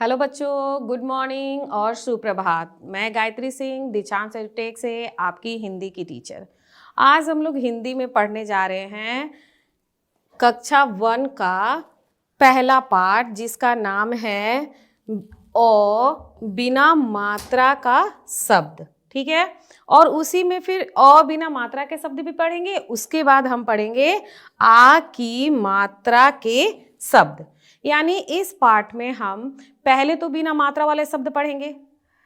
Hello बच्चों, good morning और सुप्रभात। मैं गायत्री सिंह दीक्षांत एजुटेक से आपकी हिंदी की टीचर। आज हम लोग हिंदी में पढ़ने जा रहे हैं कक्षा 1 का पहला पाठ, जिसका नाम है बिना मात्रा का शब्द। ठीक है, और उसी में फिर बिना मात्रा के शब्द भी पढ़ेंगे। उसके बाद हम पढ़ेंगे आ की मात्रा के शब्द। यानी इस पाठ में हम पहले तो बिना मात्रा वाले शब्द पढ़ेंगे,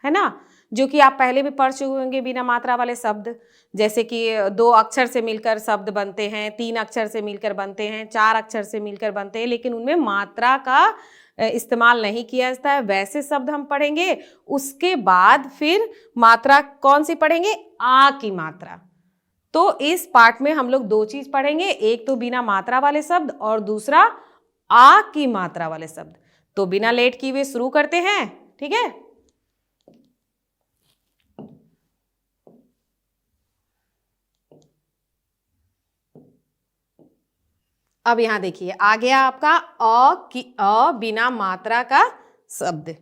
है ना, जो कि आप पहले भी पढ़ चुके होंगे। बिना मात्रा वाले शब्द जैसे कि 2 अक्षर से मिलकर शब्द बनते हैं, 3 अक्षर से मिलकर बनते हैं, 4 अक्षर से मिलकर बनते हैं, लेकिन उनमें मात्रा का इस्तेमाल नहीं किया जाता है, वैसे शब्द हम पढ़ेंगे। उसके बाद फिर मात्रा कौन सी पढ़ेंगे? आ की मात्रा। तो इस पाठ में हम लोग 2 चीज पढ़ेंगे, एक तो बिना मात्रा वाले शब्द और दूसरा आ की मात्रा वाले शब्द। तो बिना लेट किए हुए शुरू करते हैं। ठीक है, अब यहां देखिए आ गया आपका अ बिना मात्रा का शब्द।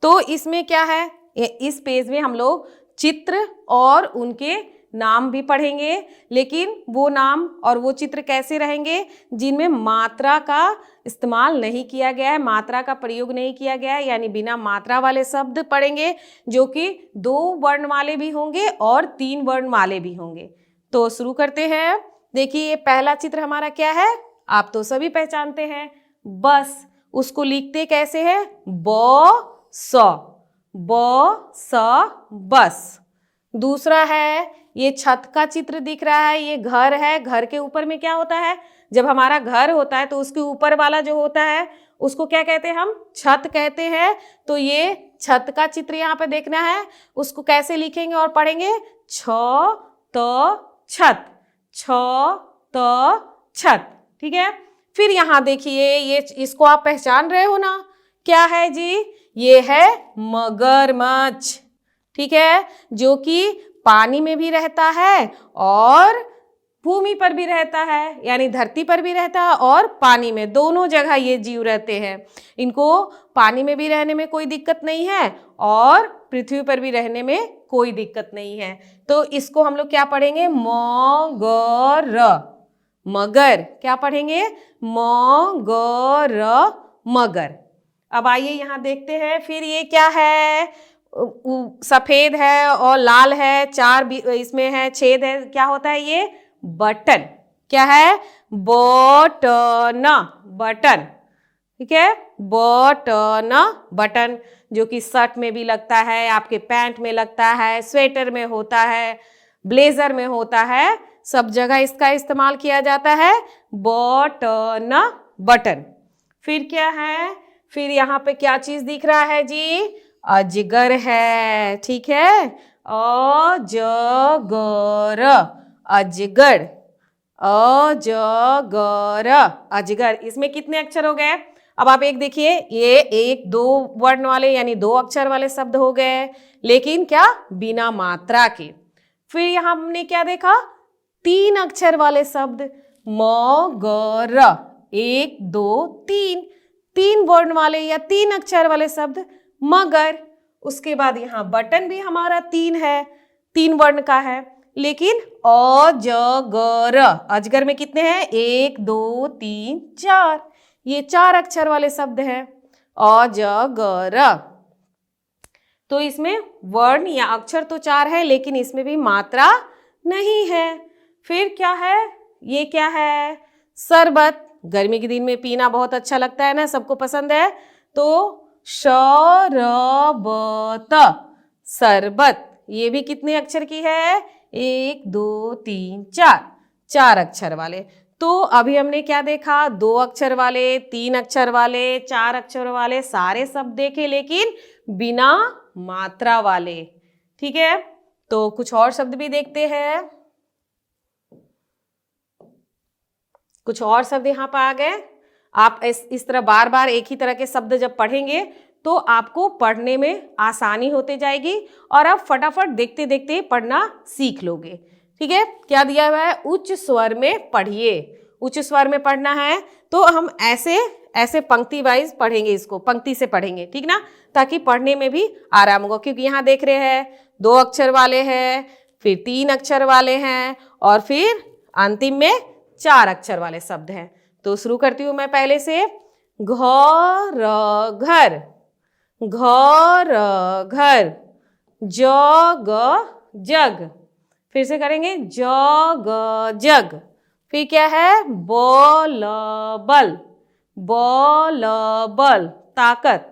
तो इसमें क्या है, इस पेज में हम लोग चित्र और उनके नाम भी पढ़ेंगे, लेकिन वो नाम और वो चित्र कैसे रहेंगे जिनमें मात्रा का इस्तेमाल नहीं किया गया है, मात्रा का प्रयोग नहीं किया गया है, यानी बिना मात्रा वाले शब्द पढ़ेंगे, जो कि 2 वर्ण वाले भी होंगे और 3 वर्ण वाले भी होंगे। तो शुरू करते हैं। देखिए ये पहला चित्र हमारा क्या है, आप तो सभी पहचानते हैं, बस। उसको लिखते कैसे है? ब स बस। दूसरा है, ये छत का चित्र दिख रहा है, ये घर है। घर के ऊपर में क्या होता है? जब हमारा घर होता है तो उसके ऊपर वाला जो होता है उसको क्या कहते हैं? हम छत कहते हैं। तो ये छत का चित्र यहाँ पे देखना है। उसको कैसे लिखेंगे और पढ़ेंगे? छत, छत। ठीक है, फिर यहाँ देखिए, ये इसको आप पहचान रहे हो ना, क्या है जी? ये है मगरमच्छ। ठीक है, जो कि पानी में भी रहता है और भूमि पर भी रहता है, यानी धरती पर भी रहता है और पानी में, दोनों जगह ये जीव रहते हैं। इनको पानी में भी रहने में कोई दिक्कत नहीं है और पृथ्वी पर भी रहने में कोई दिक्कत नहीं है। तो इसको हम लोग क्या पढ़ेंगे? मगर। क्या पढ़ेंगे? मगर। अब आइए यहाँ देखते हैं, फिर ये क्या है? सफेद है और लाल है, 4 इसमें है, छेद है, क्या होता है ये? बटन। क्या है? बटन। ठीक है, बटन, जो कि शर्ट में भी लगता है, आपके पैंट में लगता है, स्वेटर में होता है, ब्लेजर में होता है, सब जगह इसका इस्तेमाल किया जाता है। बटन। फिर क्या है? फिर यहाँ पे क्या चीज दिख रहा है जी? अजगर है। ठीक है, अजगर। इसमें कितने अक्षर हो गए? अब आप एक देखिए, ये 1-2 वर्ण वाले यानी 2 अक्षर वाले शब्द हो गए, लेकिन क्या? बिना मात्रा के। फिर यहाँ हमने क्या देखा? 3 अक्षर वाले शब्द, मगर। 1 2 3 वर्ण वाले या 3 अक्षर वाले शब्द मगर। उसके बाद यहाँ बटन भी हमारा 3 है, 3 वर्ण का है, लेकिन अजगर में कितने हैं? 1 2 3 4, ये 4 अक्षर वाले शब्द हैं, अजगर। तो इसमें वर्ण या अक्षर तो 4 है, लेकिन इसमें भी मात्रा नहीं है। फिर क्या है? ये क्या है? शरबत। गर्मी के दिन में पीना बहुत अच्छा लगता है ना, सबको पसंद है। तो शरबत, ये भी कितने अक्षर की है? 1 2 3 4 अक्षर वाले। तो अभी हमने क्या देखा? 2 अक्षर वाले, 3 अक्षर वाले, 4 अक्षर वाले सारे शब्द देखे, लेकिन बिना मात्रा वाले। ठीक है, तो कुछ और शब्द भी देखते हैं। कुछ और शब्द यहाँ पर आ गए। आप इस तरह बार बार एक ही तरह के शब्द जब पढ़ेंगे तो आपको पढ़ने में आसानी होते जाएगी और आप फटाफट देखते देखते पढ़ना सीख लोगे। ठीक है, क्या दिया हुआ है? उच्च स्वर में पढ़िए। उच्च स्वर में पढ़ना है तो हम ऐसे ऐसे पंक्ति वाइज पढ़ेंगे, इसको पंक्ति से पढ़ेंगे, ठीक ना, ताकि पढ़ने में भी आराम होगा। क्योंकि यहाँ देख रहे हैं 2 अक्षर वाले हैं, फिर 3 अक्षर वाले हैं और फिर अंतिम में 4 अक्षर वाले शब्द हैं। तो शुरू करती हूँ मैं पहले से। घर घर, घर घर, जग जग, फिर से करेंगे जग जग, फिर क्या है बल बल, बल बल ताकत,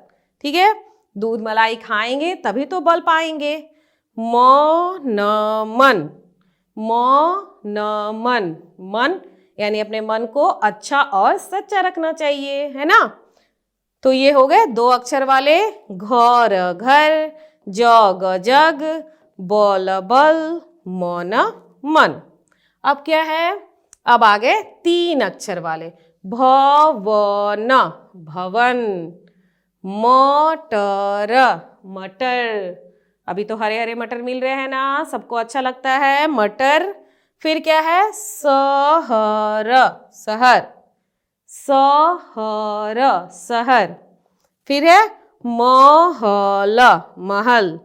ठीक है। दूध मलाई खाएंगे तभी तो बल पाएंगे। मन मन, मन मन, मन यानी अपने मन को अच्छा और सच्चा रखना चाहिए, है ना। तो ये हो गए 2 अक्षर वाले, घर घर, जग जग, बल बल, मन मन। अब क्या है, अब आ गए 3 अक्षर वाले, भवन भवन, मटर मटर, अभी तो हरे हरे मटर मिल रहे हैं ना, सबको अच्छा लगता है मटर। फिर क्या है शहर शहर, शहर शहर, फिर है महल महल,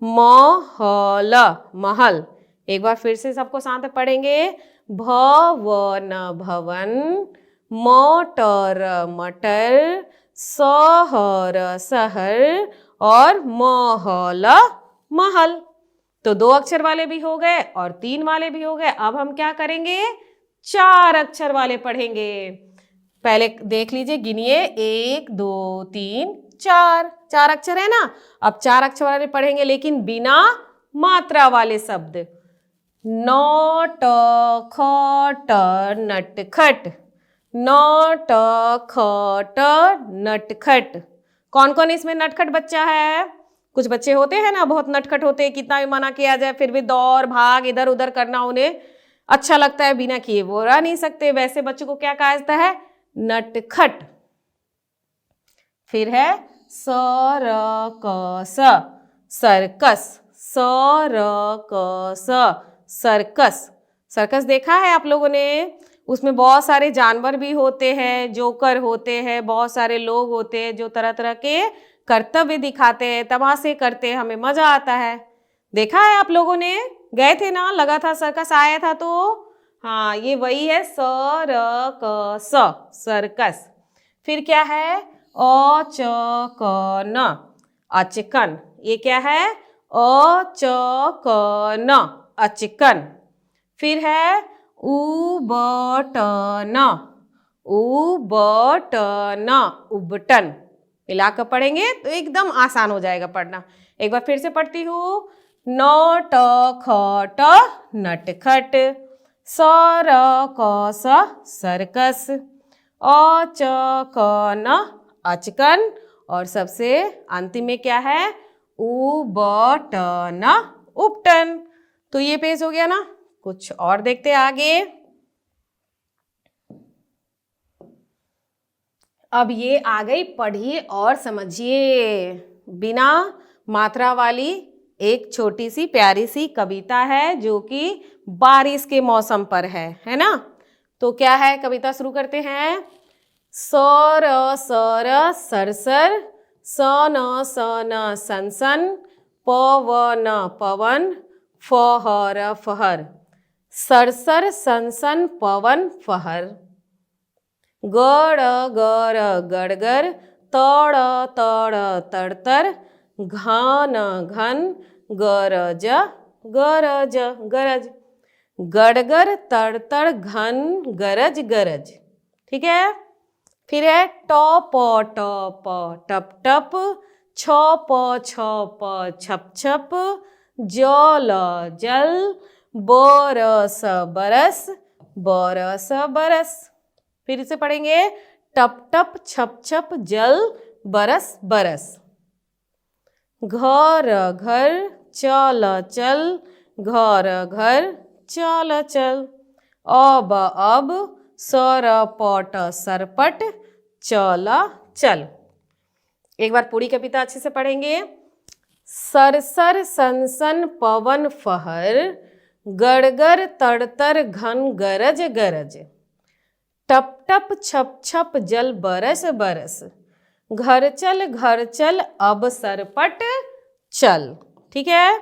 महल महल। एक बार फिर से सबको साथ पढ़ेंगे, भवन भवन, मटर मटर, शहर शहर और महल महल। तो 2 अक्षर वाले भी हो गए और 3 वाले भी हो गए। अब हम क्या करेंगे, 4 अक्षर वाले पढ़ेंगे। पहले देख लीजिए, गिनिए 1 2 3 4, 4 अक्षर है ना। अब 4 अक्षर वाले पढ़ेंगे लेकिन बिना मात्रा वाले शब्द। नट खट नटखट, नट खट नटखट। कौन कौन इसमें नटखट बच्चा है? कुछ बच्चे होते हैं ना बहुत नटखट होते हैं, कितना भी मना किया जाए फिर भी दौड़ भाग इधर उधर करना उन्हें अच्छा लगता है, बिना किए वो रह नहीं सकते। वैसे बच्चों को क्या कहा जाता है, नटखट। फिर है सरकस सर्कस, सरकस सर्कस। सर्कस देखा है आप लोगों ने, उसमें बहुत सारे जानवर भी होते हैं, जोकर होते हैं, बहुत सारे लोग होते हैं जो तरह तरह के कर्तव्य दिखाते हैं, तमाशे करते हैं, हमें मजा आता है। देखा है आप लोगों ने, गए थे ना, लगा था सर्कस आया था तो। हाँ ये वही है सरकस सर्कस। फिर क्या है अचकन अचकन, ये क्या है अचकन अचकन। फिर है उबटन उबटन उबटन। मिलाकर पढ़ेंगे तो एकदम आसान हो जाएगा पढ़ना। एक बार फिर से पढ़ती हूँ, नट खट नटखट, सरकस सर्कस, अचकन अचकन और सबसे अंतिम में क्या है उबटन उपटन। तो ये पेज हो गया ना। कुछ और देखते आगे। अब ये आ गई, पढ़िए और समझिए। बिना मात्रा वाली एक छोटी सी प्यारी सी कविता है जो कि बारिश के मौसम पर है ना। तो क्या है कविता, शुरू करते हैं। सर सर सरसर, सन सन सनसन, पवन पवन, फहर फहर। सरसर सनसन पवन फहर, गड़ गड़ गड़गर, तड़ तड़ तड़तर, घन घन गरज गरज गरज। गड़गर तड़तड़ घन गरज गरज, ठीक है। फिर है टप टप टप टप, छप छप छप छप, जल जल, बरस बरस बरस बरस। फिर से पढ़ेंगे, टप टप छप छप जल बरस बरस। घर घर चल चल, घर घर चल चल, अब अब सरपट सरपट, चल चल। एक बार पूरी कविता अच्छे से पढ़ेंगे। सरसर सनसन पवन फहर, गड़गर तड़तर घन गरज गरज। टप टप छप छप जल बरस बरस, घर चल अब सरपट चल। ठीक है,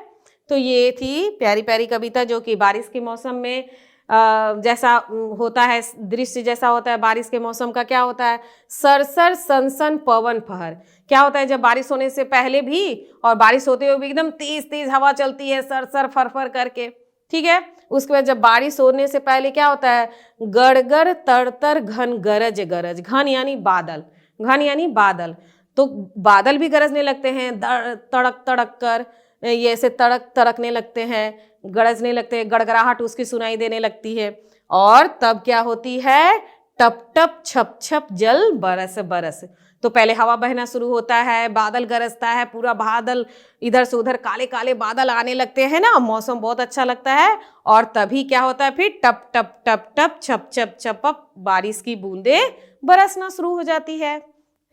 तो ये थी प्यारी प्यारी कविता जो कि बारिश के मौसम में जैसा होता है, दृश्य जैसा होता है बारिश के मौसम का। क्या होता है? सरसर सनसन पवन फहर। क्या होता है? जब बारिश होने से पहले भी और बारिश होते हुए भी एकदम तेज तेज हवा चलती है, सरसर फरफर करके। ठीक है, उसके बाद जब बारिश होने से पहले क्या होता है? गड़गड़ तड़तर घन गरज गरज। घन यानी बादल, घन यानी बादल, तो बादल भी गरजने लगते हैं, तड़क तड़क कर ये ऐसे तड़क तड़कने लगते हैं, गरजने लगते हैं, गड़गड़ाहट उसकी सुनाई देने लगती है। और तब क्या होती है? टप टप छप छप जल बरस बरस। तो पहले हवा बहना शुरू होता है, बादल गरजता है, पूरा बादल इधर से उधर काले काले बादल आने लगते हैं ना, मौसम बहुत अच्छा लगता है। और तभी क्या होता है? फिर टप टप टप टप छप छप छप बारिश की बूंदे बरसना शुरू हो जाती है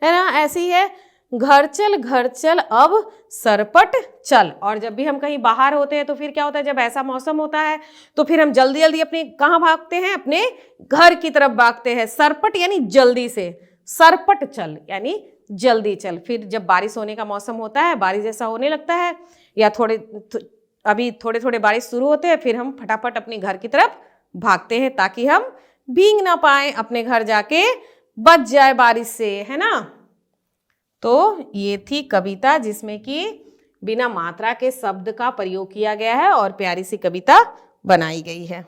ना। ऐसी है, घर चल अब सरपट चल। और जब भी हम कहीं बाहर होते हैं तो फिर क्या होता है? जब ऐसा मौसम होता है तो फिर हम जल्दी जल्दी अपने कहाँ भागते हैं? अपने घर की तरफ भागते हैं। सरपट यानी जल्दी से, सरपट चल यानी जल्दी चल। फिर जब बारिश होने का मौसम होता है, बारिश जैसा होने लगता है, या अभी थोड़े थोड़े बारिश शुरू होते हैं, फिर हम फटाफट अपने घर की तरफ भागते हैं ताकि हम भीग ना पाए, अपने घर जाके बच जाए बारिश से, है ना। तो ये थी कविता जिसमें कि बिना मात्रा के शब्द का प्रयोग किया गया है और प्यारी सी कविता बनाई गई है।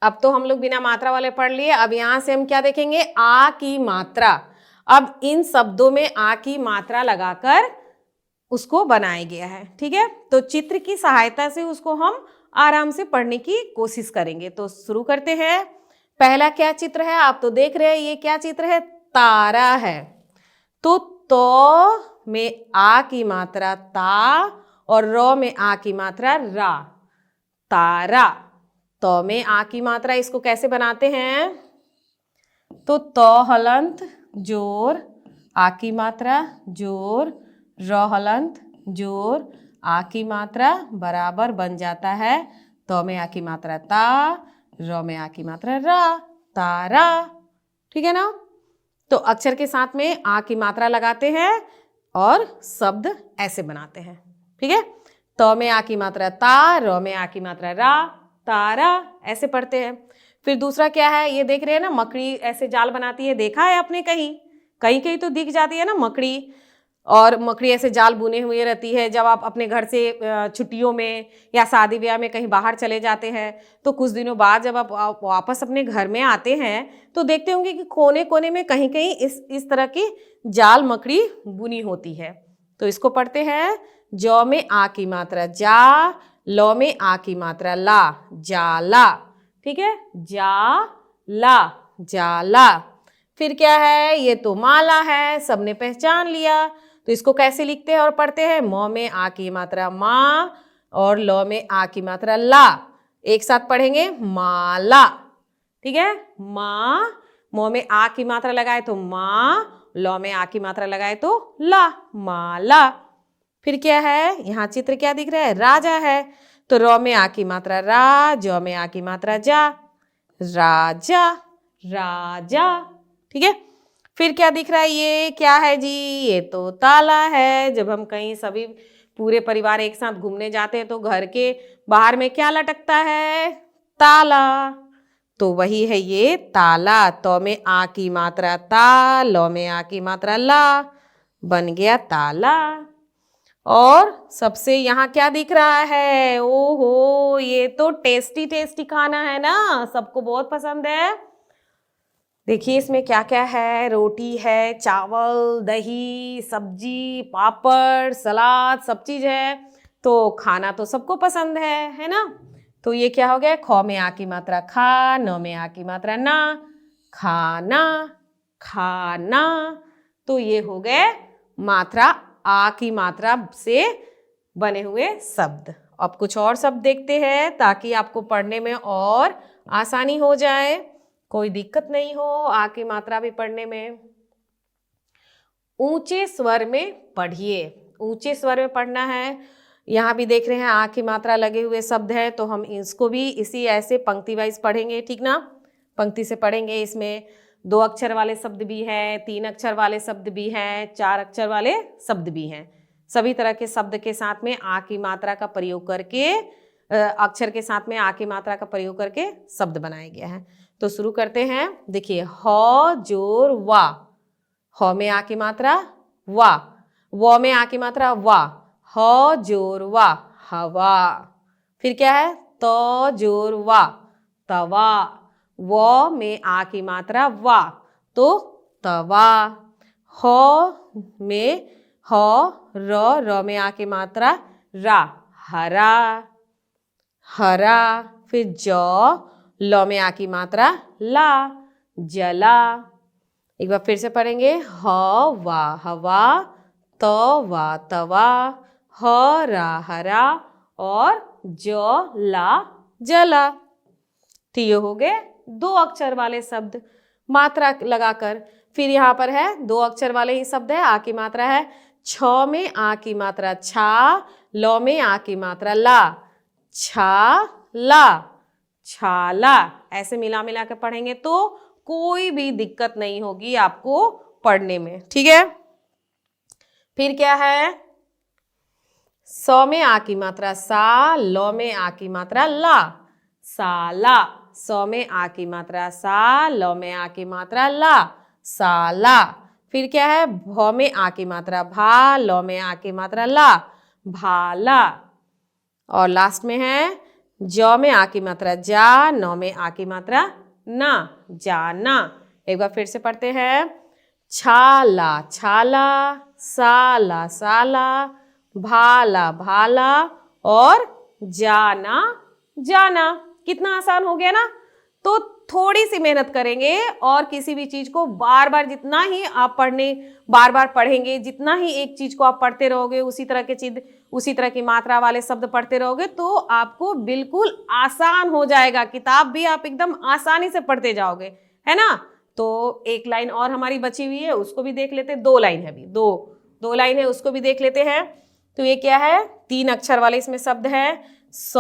अब तो हम लोग बिना मात्रा वाले पढ़ लिए। अब यहां से हम क्या देखेंगे? आ की मात्रा। अब इन शब्दों में आ की मात्रा लगाकर उसको बनाया गया है। ठीक है, तो चित्र की सहायता से उसको हम आराम से पढ़ने की कोशिश करेंगे। तो शुरू करते हैं। पहला क्या चित्र है? आप तो देख रहे हैं, ये क्या चित्र है? तारा है। तो में आ की मात्रा ता और र में आ की मात्रा रा, तारा। तो में आ की मात्रा, इसको कैसे बनाते हैं? तो हलंत जोर आ की मात्रा जोर, र हलंत जोर आ की मात्रा बराबर बन जाता है तो में आ की मात्रा ता, र में आ की मात्रा रा, तारा। ठीक है ना। तो अक्षर के साथ में आ की मात्रा लगाते हैं और शब्द ऐसे बनाते हैं। ठीक है, तो में आ की मात्रा ता, र में आ की मात्रा रा, तारा, ऐसे पढ़ते हैं। फिर दूसरा क्या है? ये देख रहे हैं ना, मकड़ी ऐसे जाल बनाती है, देखा है आपने? कहीं कहीं कहीं तो दिख जाती है ना मकड़ी, और मकड़ी ऐसे जाल बुने हुए रहती है। जब आप अपने घर से छुट्टियों में या शादी ब्याह में कहीं बाहर चले जाते हैं तो कुछ दिनों बाद जब आप वापस अपने घर में आते हैं तो देखते होंगे कि कोने कोने में कहीं कहीं इस तरह की जाल मकड़ी बुनी होती है। तो इसको पढ़ते हैं। जौ में आ की मात्रा जा, लौ में आ की मात्रा ला, जाला। ठीक है, जाला, जाला। फिर क्या है? ये तो माला है, सबने पहचान लिया। तो इसको कैसे लिखते हैं और पढ़ते हैं? मौ में आ की मात्रा मा और लौ में आ की मात्रा ला। एक साथ पढ़ेंगे, माला। ठीक है, माँ, मौ में आ की मात्रा लगाए तो माँ, लौ में आ की मात्रा लगाए तो ला, माला। फिर क्या है? यहाँ चित्र क्या दिख रहा है? राजा है। तो रौ में आ की मात्रा रा, जौ में आ की मात्रा जा, राजा, राजा। ठीक है, फिर क्या दिख रहा है? ये क्या है जी? ये तो ताला है। जब हम कहीं सभी पूरे परिवार एक साथ घूमने जाते हैं तो घर के बाहर में क्या लटकता है? ताला। तो वही है ये ताला। तो में आ की मात्रा ता, लौ में आ की मात्रा ला, बन गया ताला। और सबसे यहाँ क्या दिख रहा है? ओहो, ये तो टेस्टी टेस्टी खाना है ना, सबको बहुत पसंद है। देखिए इसमें क्या क्या है? रोटी है, चावल, दही, सब्जी, पापड़, सलाद, सब चीज है। तो खाना तो सबको पसंद है ना। तो ये क्या हो गया? ख में आ की मात्रा खा, न में आ की मात्रा ना, खाना, खाना। तो ये हो गए मात्रा आ की मात्रा से बने हुए शब्द। अब कुछ और शब्द देखते हैं ताकि आपको पढ़ने में और आसानी हो जाए, कोई दिक्कत नहीं हो आ की मात्रा भी पढ़ने में। ऊंचे स्वर में पढ़िए, ऊंचे स्वर में पढ़ना है। यहाँ भी देख रहे हैं आ की मात्रा लगे हुए शब्द है, तो हम इसको भी इसी ऐसे पंक्ति वाइज पढ़ेंगे। ठीक ना। पंक्ति से पढ़ेंगे। इसमें 2 अक्षर वाले शब्द भी हैं, 3 अक्षर वाले शब्द भी हैं, 4 अक्षर वाले शब्द भी हैं। सभी तरह के शब्द के साथ में आ की मात्रा का प्रयोग करके, अक्षर के साथ में आ की मात्रा का प्रयोग करके शब्द बनाया गया है। तो शुरू करते हैं। देखिए, ह जोर वा, ह में आ की मात्रा वा, व में आ की मात्रा वा, ह जोर वा हवा। फिर क्या है, त जोर वा तवा, व में आ की मात्रा वा तो तवा, ह में ह, र में आ की मात्रा रा हरा, हरा। फिर ज, ल में आ की मात्रा ला जला। एक बार फिर से पढ़ेंगे, ह वा हवा, त वा तवा, ह रा हरा और ज ला जला। तो ये हो गए 2 अक्षर वाले शब्द मात्रा लगाकर। फिर यहाँ पर है 2 अक्षर वाले ही शब्द है, आ की मात्रा है। छ में आ की मात्रा छा, ल में आ की मात्रा ला, छा ला छाला। ऐसे मिला मिला के पढ़ेंगे तो कोई भी दिक्कत नहीं होगी आपको पढ़ने में, ठीक है। फिर क्या है, स में आ की मात्रा सा, ल में आ की मात्रा ला साला, स में आ की मात्रा सा, ल में आ की मात्रा ला साला। फिर क्या है, भ में आ की मात्रा भा, ल में आ की मात्रा ला भाला। और लास्ट में है, ज में आ की मात्रा जा, न में आ की मात्रा ना जाना। एक बार फिर से पढ़ते हैं, छाला छाला, साला साला, भाला भाला और जाना जाना। कितना आसान हो गया ना। तो थोड़ी सी मेहनत करेंगे और किसी भी चीज को बार बार, जितना ही आप बार बार पढ़ेंगे, जितना ही एक चीज को आप पढ़ते रहोगे, उसी तरह के चीज, उसी तरह की मात्रा वाले शब्द पढ़ते रहोगे तो आपको बिल्कुल आसान हो जाएगा। किताब भी आप एकदम आसानी से पढ़ते जाओगे, है ना। तो एक लाइन और हमारी बची हुई है, उसको भी देख लेते हैं। 2 लाइन है अभी, दो लाइन है, उसको भी देख लेते हैं। तो ये क्या है, 3 अक्षर वाले इसमें शब्द है। स,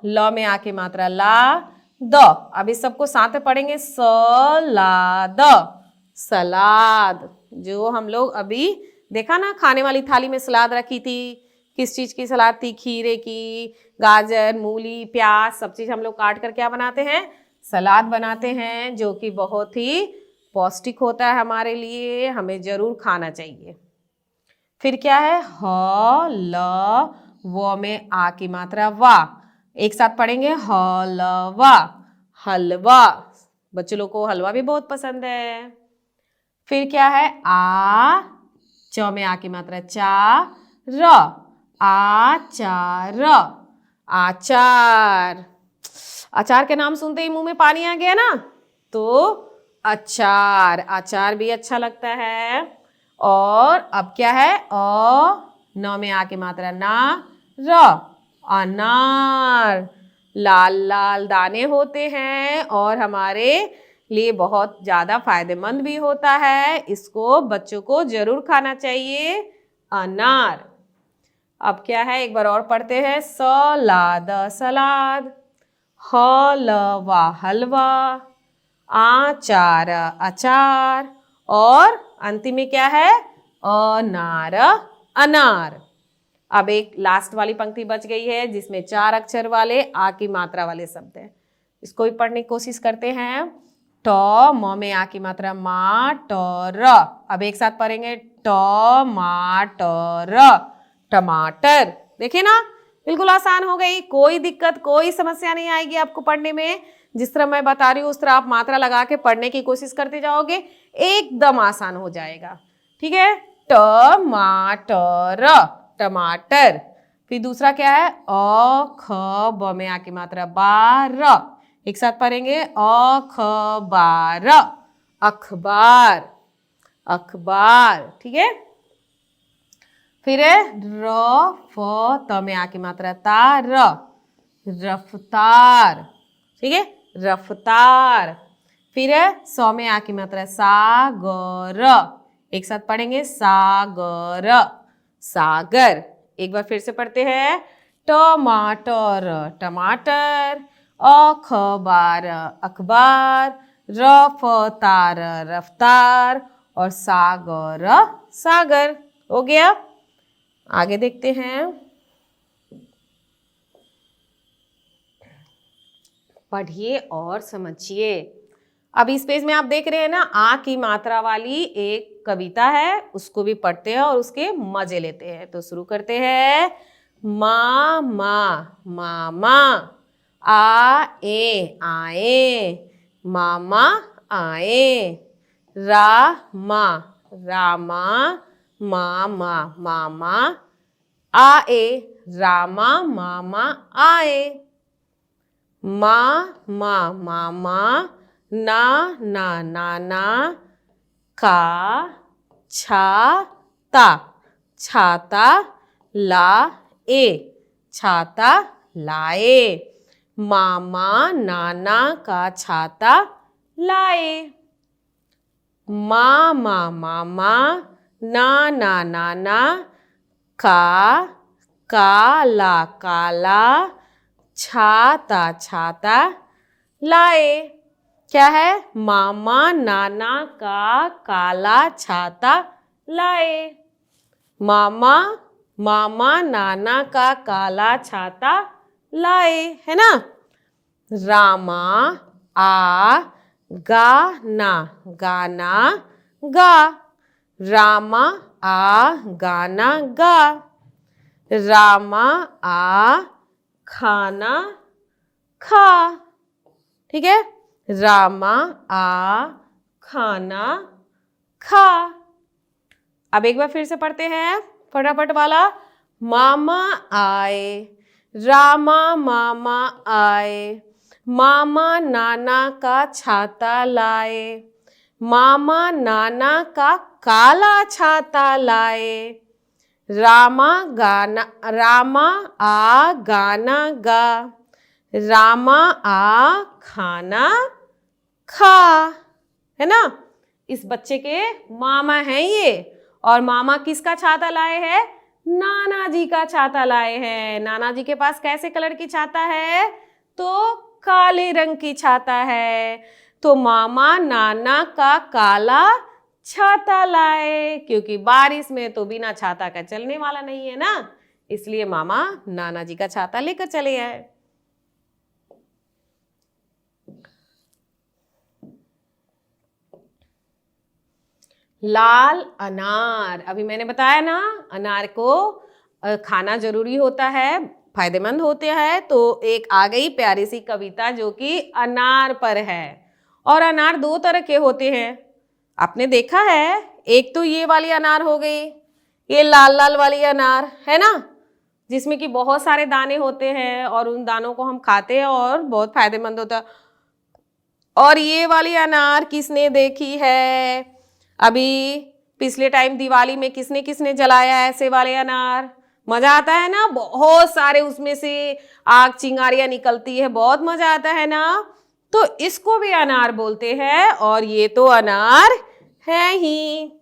ल में आ की मात्रा ला द। अब इस सबको साथ में पढ़ेंगे, सलाद सलाद। जो हम लोग अभी देखा ना, खाने वाली थाली में सलाद रखी थी, किस चीज की सलाद थी, खीरे की, गाजर, मूली, प्याज, सब चीज हम लोग काट कर क्या बनाते हैं, सलाद बनाते हैं, जो कि बहुत ही पौष्टिक होता है हमारे लिए, हमें जरूर खाना चाहिए। फिर क्या है, ह ल व में आ की मात्रा वा। एक साथ पढ़ेंगे, हलवा हलवा। बच्चों लोग को हलवा भी बहुत पसंद है। फिर क्या है, आ, च में आ की मात्रा चा, र, आचार आचार। अचार के नाम सुनते ही मुंह में पानी आ गया ना। तो अचार, अचार भी अच्छा लगता है। और अब क्या है, अ, न में आ की मात्रा ना, र, अनार। लाल लाल दाने होते हैं और हमारे लिए बहुत ज़्यादा फायदेमंद भी होता है। इसको बच्चों को जरूर खाना चाहिए, अनार। अब क्या है, एक बार और पढ़ते हैं, सलाद सलाद, हलवा हलवा, आचार अचार और अंतिम में क्या है, अनार अनार। अब एक लास्ट वाली पंक्ति बच गई है जिसमें 4 अक्षर वाले आ की मात्रा वाले शब्द हैं। इसको भी पढ़ने की कोशिश करते हैं। ट, म में आ की मात्रा मा, ट, र। अब एक साथ पढ़ेंगे, टमाटर टमाटर। देखिए ना, बिल्कुल आसान हो गई, कोई दिक्कत, कोई समस्या नहीं आएगी आपको पढ़ने में। जिस तरह मैं बता रही हूँ उस तरह आप मात्रा लगा के पढ़ने की कोशिश करते जाओगे, एकदम आसान हो जाएगा, ठीक है। टमाटर टमाटर। फिर दूसरा क्या है, अ, ख, ब में आ की मात्रा बार। एक साथ पढ़ेंगे, अखबार अखबार अखबार, ठीक है। फिर है र, फ, त में आ की मात्रा तार, रफ्तार, ठीक है, रफ्तार। फिर है स में आ की मात्रा सागर। एक साथ पढ़ेंगे, सागर सागर। एक बार फिर से पढ़ते हैं, टमाटर टमाटर। अखबार अखबार, रफ्तार रफ्तार, और सागर सागर। हो गया। आगे देखते हैं। पढ़िए और समझिए। अब इस पेज में आप देख रहे हैं ना, आ की मात्रा वाली एक कविता है, उसको भी पढ़ते हैं और उसके मजे लेते हैं। तो शुरू करते हैं। मामा मामा, आ ए आए, मामा आए, रामा रामा, मामा मामा, आए रामा मामा आए, मामा मामा, ना ना नाना, का छाता छाता, ला ए छाता लाए, मामा नाना का छाता लाए, मामा मामा, नाना नाना, काला काला, छाता छाता लाए। क्या है? मामा नाना का काला छाता लाए। मामा मामा नाना का काला छाता लाए, है ना। रामा आ गाना गाना गा, रामा आ गाना गा, रामा आ खाना खा। ठीक है, रामा आ खाना खा। अब एक बार फिर से पढ़ते हैं फटाफट वाला। मामा आए, रामा मामा आए, मामा नाना का छाता लाए, मामा नाना का काला छाता लाए, रामा आ गाना गा, रामा आ खाना खा। है ना। इस बच्चे के मामा हैं ये, और मामा किसका छाता लाए हैं? नाना जी का छाता लाए हैं। नाना जी के पास कैसे कलर की छाता है? तो काले रंग की छाता है। तो मामा नाना का काला छाता लाए, क्योंकि बारिश में तो बिना छाता का चलने वाला नहीं है ना, इसलिए मामा नाना जी का छाता लेकर चले आए। लाल अनार। अभी मैंने बताया ना, अनार को खाना जरूरी होता है, फायदेमंद होते हैं। तो एक आ गई प्यारी सी कविता जो कि अनार पर है। और अनार दो तरह के होते हैं, आपने देखा है। एक तो ये वाली अनार हो गई, ये लाल लाल वाली अनार, है ना, जिसमें कि बहुत सारे दाने होते हैं और उन दानों को हम खाते हैं और बहुत फायदेमंद होता है। और ये वाली अनार किसने देखी है? अभी पिछले टाइम दिवाली में किसने किसने जलाया ऐसे वाले अनार? मजा आता है ना, बहुत सारे उसमें से आग चिंगारियां निकलती है, बहुत मजा आता है ना। तो इसको भी अनार बोलते हैं, और ये तो अनार है ही।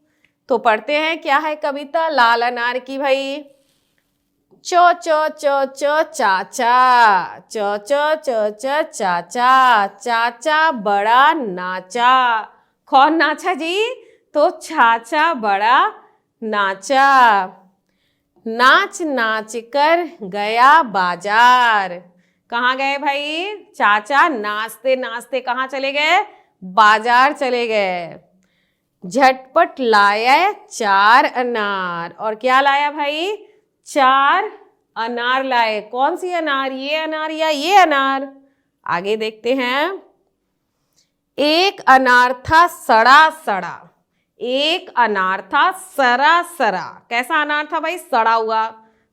तो पढ़ते हैं, क्या है कविता लाल अनार की भाई। चो चो चो चो चाचा, चो चो चो चो चाचा, चाचा बड़ा नाचा। कौन नाचा जी? तो चाचा बड़ा नाचा। नाच नाच कर गया बाजार। कहाँ गए भाई? चाचा नाचते नाचते कहाँ चले गए? बाजार चले गए। झटपट लाया 4 अनार। और क्या लाया भाई? 4 अनार लाए। कौन सी अनार? ये अनार या ये अनार? आगे देखते हैं। एक अनार था सड़ा सड़ा, एक अनार था सरा सरा। कैसा अनार था भाई? सड़ा हुआ।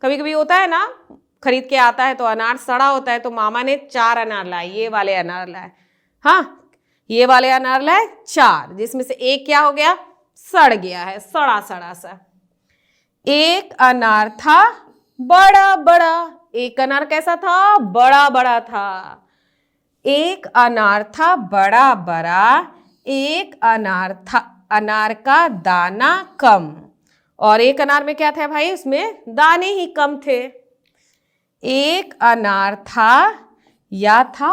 कभी कभी होता है ना, खरीद के आता है तो अनार सड़ा होता है, तो मामा ने 4 अनार लाए, ये वाले अनार लाए। हाँ, ये वाले अनार लाए 4, जिसमें से एक क्या हो गया? सड़ गया है, सड़ा सड़ा सा। एक अनार था बड़ा बड़ा। एक अनार कैसा था? बड़ा बड़ा था। एक अनार था बड़ा बड़ा, एक अनार था अनार का दाना कम। और एक अनार में क्या था भाई? उसमें दाने ही कम थे। एक अनार था या था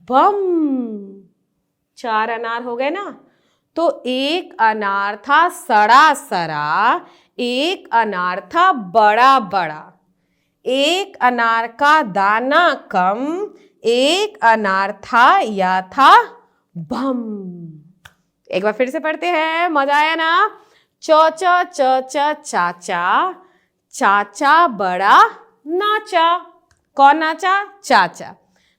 बम। 4 अनार हो गए ना। तो एक अनार था सड़ा सड़ा, एक अनार था बड़ा बड़ा, एक अनार का दाना कम, एक अनार था या था बम। एक बार फिर से पढ़ते हैं, मजा आया ना। च चाचा, चाचा बड़ा नाचा। कौन नाचा? चाचा।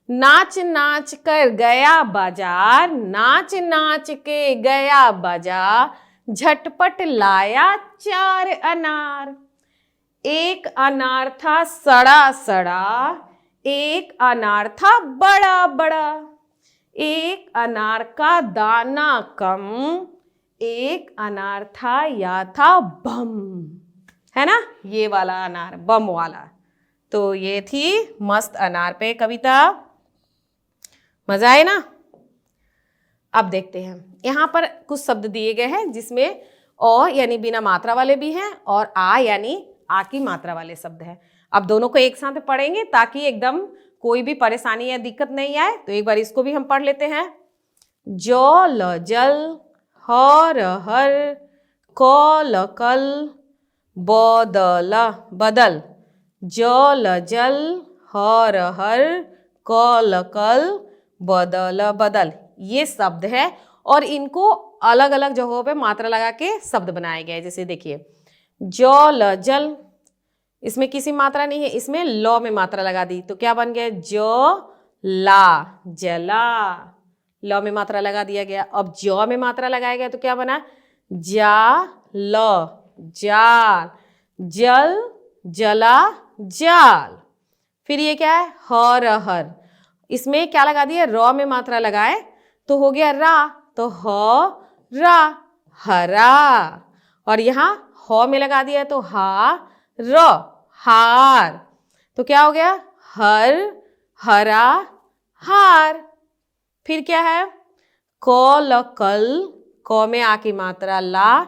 नाच नाच कर गया बाजार, नाच नाच के गया बाजार, झटपट लाया 4 अनार। एक अनार था सड़ा सड़ा, एक अनार था बड़ा बड़ा, एक अनार का दाना कम, एक अनार था या था बम। है ना, ये वाला अनार, बम वाला। तो ये थी मस्त अनार पे कविता। मजा आए ना। अब देखते हैं, यहां पर कुछ शब्द दिए गए हैं जिसमें अ यानी बिना मात्रा वाले भी हैं और आ यानी आ की मात्रा वाले शब्द हैं। अब दोनों को एक साथ पढ़ेंगे ताकि एकदम कोई भी परेशानी या दिक्कत नहीं आए। तो एक बार इसको भी हम पढ़ लेते हैं। जल जल, हर हर, कल कल, बदल बदल। जल जल, हर हर, कल कल, बदल बदल। ये शब्द है और इनको अलग अलग जगहों पे मात्रा लगा के शब्द बनाए गए। जैसे देखिए, जल जल, इसमें किसी मात्रा नहीं है, इसमें ल में मात्रा लगा दी तो क्या बन गया? ज ला, जला। ल में मात्रा लगा दिया गया। अब ज में मात्रा लगाया गया तो क्या बना? जा ल, जाल, जल, जला, जाल। फिर ये क्या है? हर हर, इसमें क्या लगा दिया? र में मात्रा लगाए तो हो गया रा, तो ह रा, हरा। और यहाँ ह में लगा दिया तो हा र, हार। तो क्या हो गया? हर, हरा, हार। फिर क्या है? कल कल, क में आ की मात्रा ला,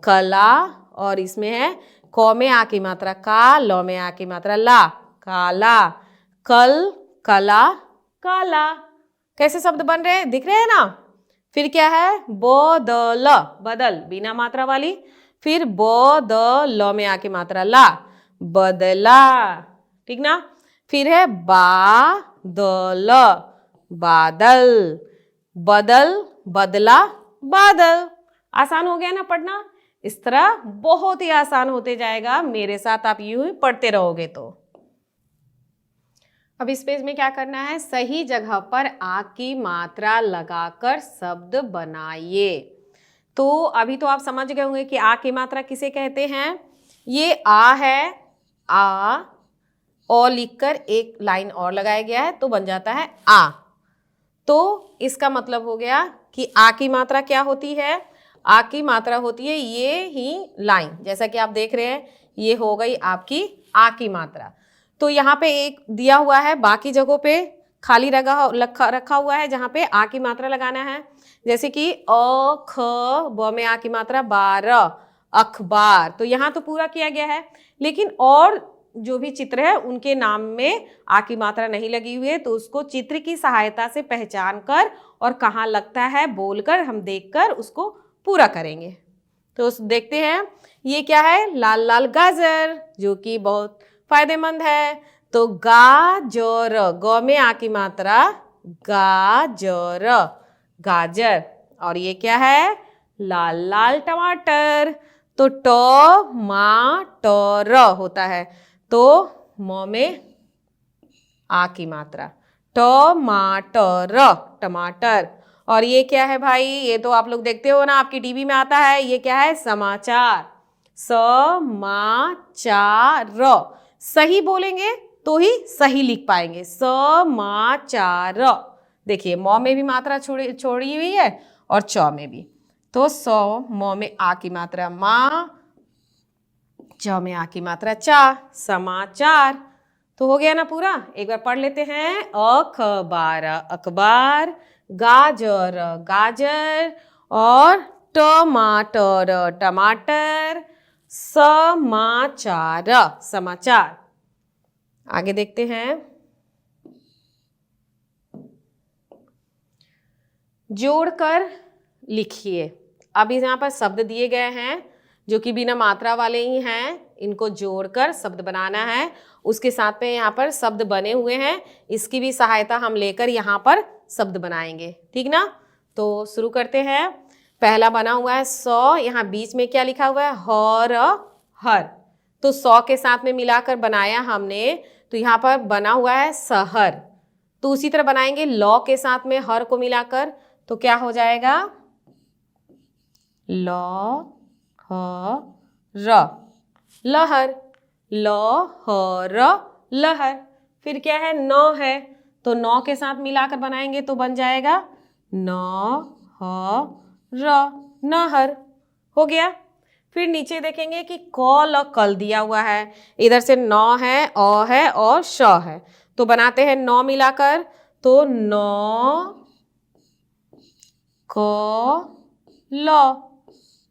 कला। और इसमें है क में आ की मात्रा का, ल में आ की मात्रा ला, काला। कल, कला, काला। कैसे शब्द बन रहे हैं, दिख रहे हैं ना। फिर क्या है? बदल, बदल बिना मात्रा वाली। फिर बदल में आके मात्रा ला, बदला। ठीक ना। फिर है बादल, बादल, बदल, बदला, बादल। आसान हो गया ना पढ़ना। इस तरह बहुत ही आसान होते जाएगा, मेरे साथ आप यूं ही पढ़ते रहोगे तो। अब इस पेज में क्या करना है? सही जगह पर आ की मात्रा लगाकर शब्द बनाइए। तो अभी तो आप समझ गए होंगे कि आ की मात्रा किसे कहते हैं। ये आ है, आ, ओ लिखकर एक लाइन और लगाया गया है तो बन जाता है आ। तो इसका मतलब हो गया कि आ की मात्रा क्या होती है? आ की मात्रा होती है ये ही लाइन, जैसा कि आप देख रहे हैं, ये हो गई आपकी आ की मात्रा। तो यहाँ पे एक दिया हुआ है, बाकी जगहों पे खाली रखा हुआ है जहाँ पे आ की मात्रा लगाना है। जैसे कि अ ख ब में आ की मात्रा 12, अखबार। तो यहाँ तो पूरा किया गया है, लेकिन और जो भी चित्र है उनके नाम में आ की मात्रा नहीं लगी हुई है, तो उसको चित्र की सहायता से पहचान कर और कहाँ लगता है बोलकर हम देखकर उसको पूरा करेंगे। तो देखते हैं, ये क्या है? लाल लाल गाजर, जो कि बहुत फायदेमंद है। तो गाजर, ग में आ की मात्रा गाजर, गाजर। और ये क्या है? लाल लाल टमाटर। तो टमाटर होता है, तो म में आ की मात्रा टमाटर, टमाटर। और ये क्या है भाई? ये तो आप लोग देखते हो ना, आपकी टीवी में आता है। ये क्या है? समाचार, समाचार। सही बोलेंगे तो ही सही लिख पाएंगे, समाचार। देखिए, म में भी मात्रा छोड़ी हुई है और च में भी। तो म में आ की मात्रा मा, च में आ की मात्रा चा, समाचार। तो हो गया ना पूरा। एक बार पढ़ लेते हैं। अखबार, अखबार, गाजर, गाजर, और टमाटर, टमाटर, समाचार, समाचार। आगे देखते हैं। जोड़कर लिखिए। अब यहाँ पर शब्द दिए गए हैं जो कि बिना मात्रा वाले ही हैं, इनको जोड़कर शब्द बनाना है। उसके साथ में यहाँ पर शब्द बने हुए हैं, इसकी भी सहायता हम लेकर यहाँ पर शब्द बनाएंगे, ठीक ना। तो शुरू करते हैं। पहला बना हुआ है सौ, यहाँ बीच में क्या लिखा हुआ है, हर हर, तो 100 के साथ में मिलाकर बनाया हमने, तो यहाँ पर बना हुआ है शहर। तो उसी तरह बनाएंगे लौ के साथ में हर को मिलाकर, तो क्या हो जाएगा, लौ ह र, लहर, लौ ह र लहर। फिर क्या है, नौ है, तो 9 के साथ मिलाकर बनाएंगे तो बन जाएगा नौ ह र, नहर। हो गया। फिर नीचे देखेंगे कि कौल और कल दिया हुआ है, इधर से 9 है, अ है और श है, तो बनाते हैं 9 मिलाकर, तो नौ क ल,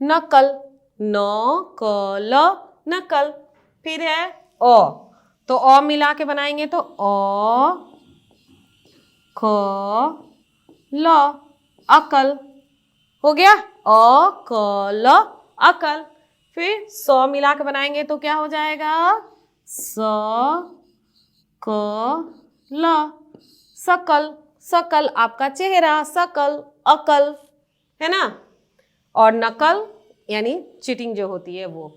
नकल, नौ क ल नकल। फिर है अ, तो अ मिला के बनाएंगे तो अ क ल, अकल। हो गया, अ क ल अकल। फिर 100 मिला के बनाएंगे तो क्या हो जाएगा, स क ल, सकल, सकल आपका चेहरा, सकल, अकल, है ना। और नकल यानी चीटिंग जो होती है वो।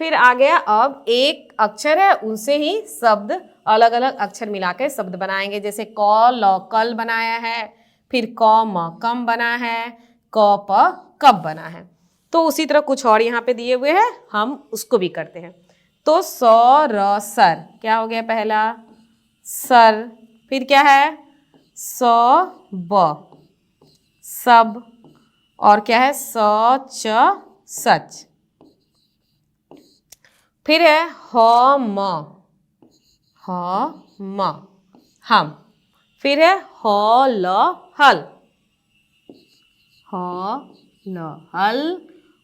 फिर आ गया, अब एक अक्षर है उनसे ही शब्द, अलग अलग अक्षर मिलाकर शब्द बनाएंगे, जैसे क ल कल बनाया है, फिर क म कम बना है, क प कब बना है। तो उसी तरह कुछ और यहाँ पे दिए हुए हैं, हम उसको भी करते हैं। तो सौ र सर, क्या हो गया, पहला सर। फिर क्या है, सौ ब सब, और क्या है, सौ च सच। फिर है ह म हम। फिर है ह ल हल, ह ल हल,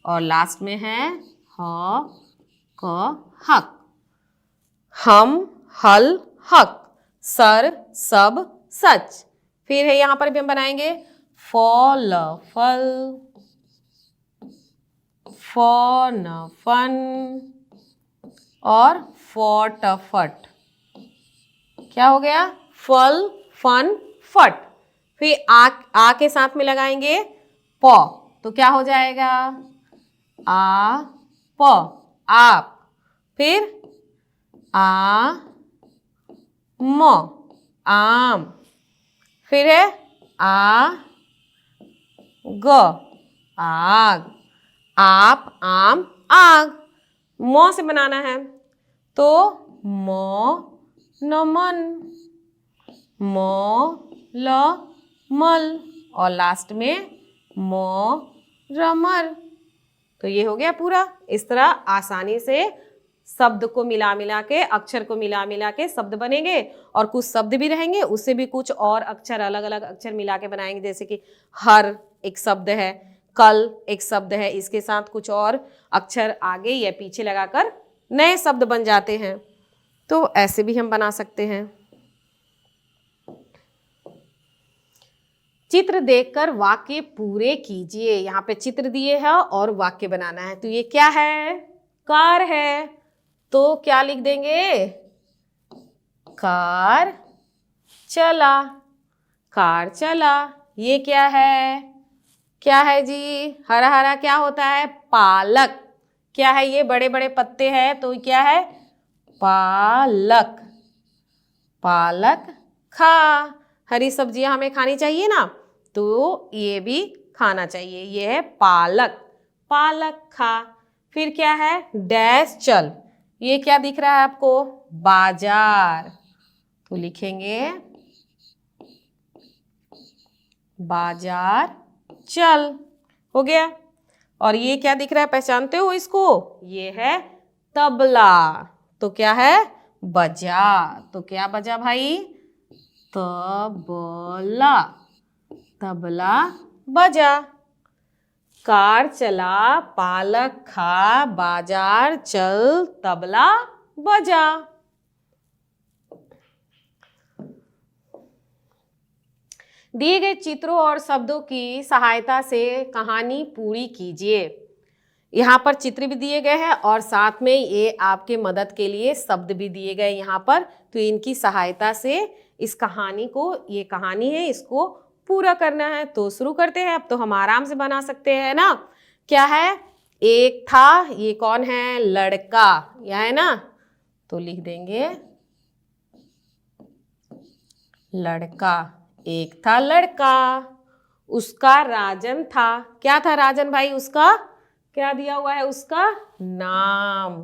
और लास्ट में है ह क हक, हम हल हक, सर सब सच। फिर है यहाँ पर भी हम बनाएंगे फल फल, फन फन, और फट फट। क्या हो गया, फल फन फट। फिर आ के साथ में लगाएंगे प, तो क्या हो जाएगा, आ प, आप। फिर आ म आम। फिर है आ ग आग, आप आम आग। म से बनाना है तो म नमन, म ल मल, और लास्ट में म रमर। तो ये हो गया पूरा। इस तरह आसानी से शब्द को मिला मिला के, अक्षर को मिला मिला के शब्द बनेंगे, और कुछ शब्द भी रहेंगे उससे भी कुछ और अक्षर, अलग अलग अक्षर मिला के बनाएंगे, जैसे कि हर एक शब्द है, कल एक शब्द है, इसके साथ कुछ और अक्षर आगे या पीछे लगाकर नए शब्द बन जाते हैं। तो ऐसे भी हम बना सकते हैं। चित्र देखकर वाक्य पूरे कीजिए। यहाँ पे चित्र दिए हैं और वाक्य बनाना है। तो ये क्या है, कार है, तो क्या लिख देंगे, कार चला, कार चला। ये क्या है, क्या है जी, हरा हरा क्या होता है, पालक। क्या है, ये बड़े बड़े पत्ते हैं, तो क्या है, पालक, पालक खा। हरी सब्जियां हमें खानी चाहिए ना, तो ये भी खाना चाहिए। ये है पालक, पालक खा। फिर क्या है, डैश चल। ये क्या दिख रहा है आपको, बाजार, तो लिखेंगे बाजार चल। हो गया। और ये क्या दिख रहा है, पहचानते हो इसको, ये है तबला, तो क्या है, बजा। तो क्या बजा भाई, तबला, तबला बजा। कार चला, पालक खा, बाजार चल, तबला बजा। दिए गए चित्रों और शब्दों की सहायता से कहानी पूरी कीजिए। यहाँ पर चित्र भी दिए गए हैं और साथ में ये आपके मदद के लिए शब्द भी दिए गए यहाँ पर, तो इनकी सहायता से इस कहानी को, ये कहानी है, इसको पूरा करना है। तो शुरू करते हैं। अब तो हम आराम से बना सकते हैं ना। क्या है? एक था, ये कौन है? लड़का, यह है ना, तो लिख देंगे लड़का। एक था लड़का, उसका राजन था। क्या था राजन भाई? उसका क्या दिया हुआ है? उसका नाम।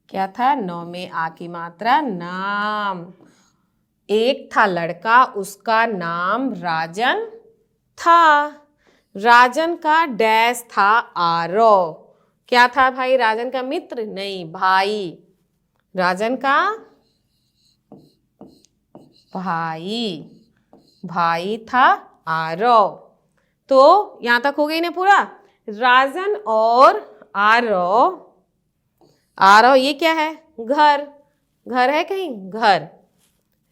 क्या था? नौ में आ की मात्रा, नाम। एक था लड़का, उसका नाम राजन था। राजन का डैश था आरव। क्या था भाई? राजन का मित्र? नहीं, भाई। राजन का भाई, भाई था आरव। तो यहां तक हो गई ना पूरा। राजन और आरव, आरव ये क्या है? घर, घर है कहीं? घर।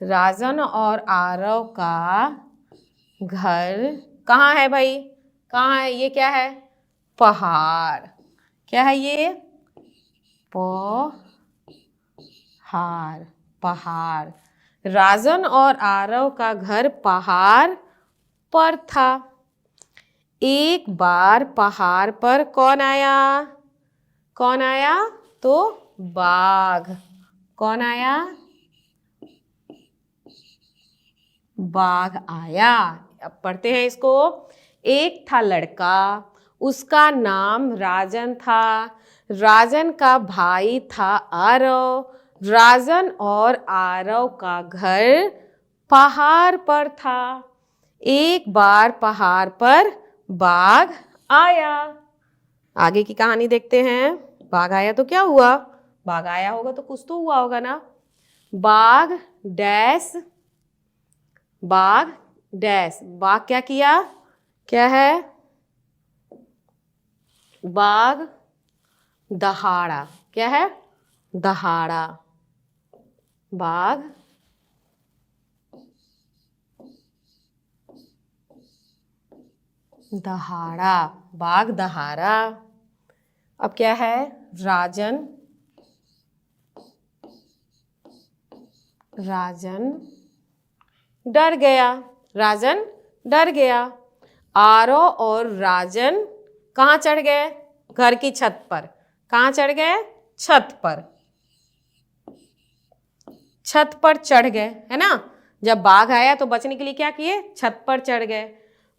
राजन और आरव का घर कहाँ है भाई? कहाँ है? ये क्या है? पहाड़। क्या है ये? पहाड़, पहाड़। राजन और आरव का घर पहाड़ पर था। एक बार पहाड़ पर कौन आया? कौन आया? तो बाघ। कौन आया? बाघ आया। अब पढ़ते हैं इसको। एक था लड़का, उसका नाम राजन था। राजन का भाई था आरव। राजन और आरव का घर पहाड़ पर था। एक बार पहाड़ पर बाघ आया। आगे की कहानी देखते हैं। बाघ आया तो क्या हुआ? बाघ आया होगा तो कुछ तो हुआ होगा ना। बाघ डैश, बाघ डैश, बाघ क्या किया? क्या है? बाघ दहाड़ा। क्या है? दहाड़ा। बाघ दहाड़ा, बाघ दहाड़ा। अब क्या है? राजन, राजन डर गया। राजन डर गया। आरव और राजन कहाँ चढ़ गए? घर की छत पर। कहाँ चढ़ गए? छत पर। छत पर चढ़ गए, है ना। जब बाघ आया तो बचने के लिए क्या किए? छत पर चढ़ गए।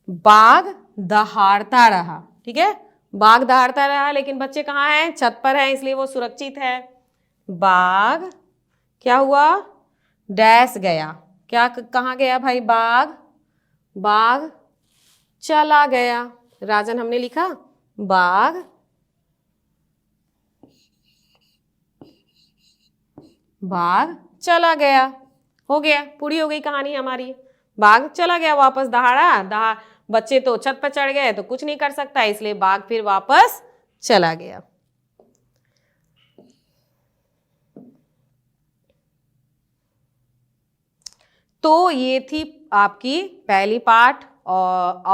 बाघ दहाड़ता रहा, ठीक है। बाघ दहाड़ता रहा, लेकिन बच्चे कहाँ हैं? छत पर हैं, इसलिए वो सुरक्षित है। बाघ क्या हुआ? डैश गया। क्या कहाँ गया भाई? बाघ, बाघ चला गया। राजन हमने लिखा, बाघ बाघ चला गया। हो गया, पूरी हो गई कहानी हमारी। बाघ चला गया वापस, दहाड़ा। बच्चे तो छत पर चढ़ गए तो कुछ नहीं कर सकता, इसलिए बाघ फिर वापस चला गया। तो ये थी आपकी पहली पाठ, अ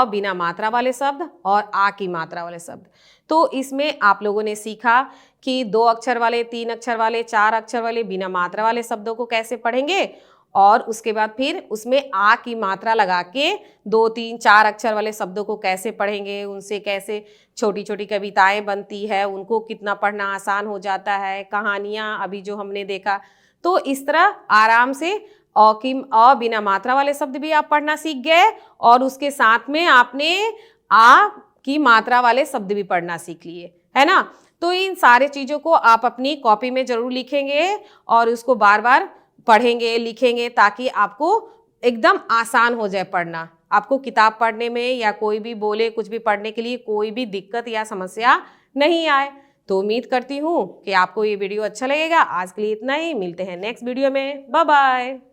बिना मात्रा वाले शब्द और आ की मात्रा वाले शब्द। तो इसमें आप लोगों ने सीखा कि 2 अक्षर वाले, 3 अक्षर वाले, 4 अक्षर वाले बिना मात्रा वाले शब्दों को कैसे पढ़ेंगे, और उसके बाद फिर उसमें आ की मात्रा लगा के 2, 3, 4 अक्षर वाले शब्दों को कैसे पढ़ेंगे, उनसे कैसे छोटी छोटी कविताएं बनती है, उनको कितना पढ़ना आसान हो जाता है, कहानियाँ अभी जो हमने देखा। तो इस तरह आराम से अ बिना मात्रा वाले शब्द भी आप पढ़ना सीख गए, और उसके साथ में आपने आ की मात्रा वाले शब्द भी पढ़ना सीख लिए, है ना। तो इन सारे चीज़ों को आप अपनी कॉपी में जरूर लिखेंगे और उसको बार बार पढ़ेंगे, लिखेंगे, ताकि आपको एकदम आसान हो जाए पढ़ना। आपको किताब पढ़ने में या कोई भी बोले कुछ भी पढ़ने के लिए कोई भी दिक्कत या समस्या नहीं आए। तो उम्मीद करती हूँ कि आपको ये वीडियो अच्छा लगेगा। आज के लिए इतना ही, मिलते हैं नेक्स्ट वीडियो में। Bye bye.